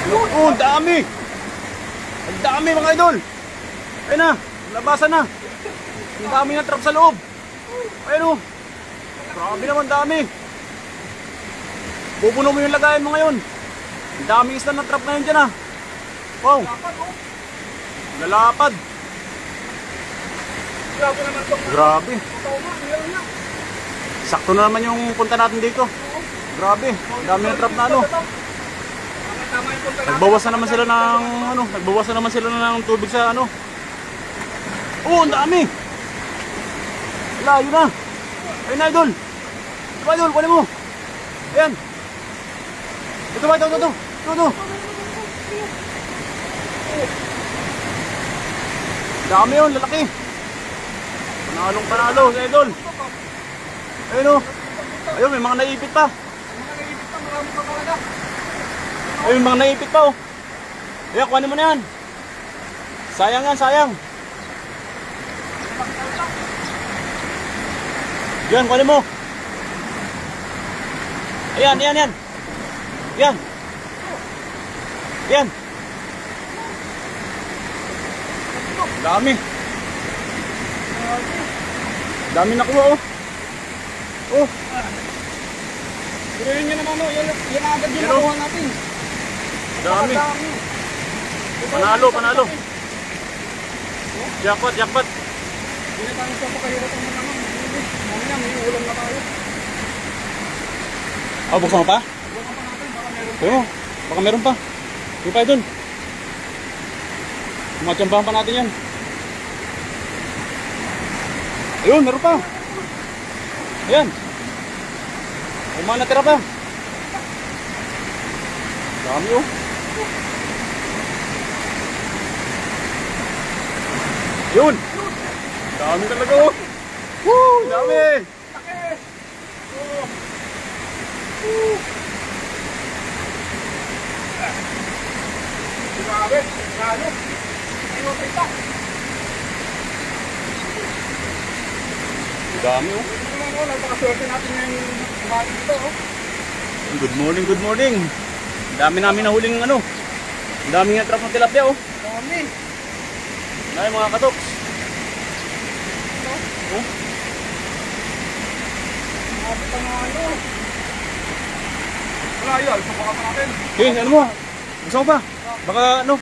Oh, ang dami! Ang dami mga idol! Ayun na, labasan na! Ang dami na trap sa loob! Ayun oh! Grabe naman, dami! Bubuno mo yung lagayan mo ngayon! Ang daming isla na trap ngayon dyan ah! Wow! Lalapad! Grabe! Sakto na naman yung punta natin dito. Grabe, dami na trap na ano. Nagbawas na naman sila ng ano, nagbawas na naman sila ng tubig sa ano. Oh, ang dami. Wala, yun na. Ayun na, idol. Ito ba, idol, kunin mo. Ayan. Ito ba, ito. Dami yun, lalaki. Panalo sa idol. Ayun o. Ayun, may mga naipit pa. Ayun, mga naipit pa o. Ayan, kuhanin mo na yan. Sayang yan, sayang. Yan, kuhanin mo. Ayan. Yan. Dami. Dami nakuha oh. Oh. Pero yun naman oh, yan agad yung nakuha natin. Dami. Panalo. Jackpot. Hindi na tayo sa pakahirap naman. Mamaya may ulam na tayo. Oh, buksan mo pa? Buksan pa natin, baka meron pa. Oo, baka meron pa. Hindi pa idol. Matsambahan pa natin yan. Ayun, meron pa. Ayan. May mga natira pa. Dami oh. Yun. Dami talaga oh. Woo, dami. Grabe, grabe. Ayun, pita. Dami oh. Napakaswerte natin ngayong buhay dito oh. Good morning. Dami namin nahuling ano. Dami nga trap ng tilapia oh. Dami. Dami mga katoks. Oh. Grabe pa nga ano. Wala yun, subukan pa natin. Okay, ano mo? Gusto mo pa? Baka ano?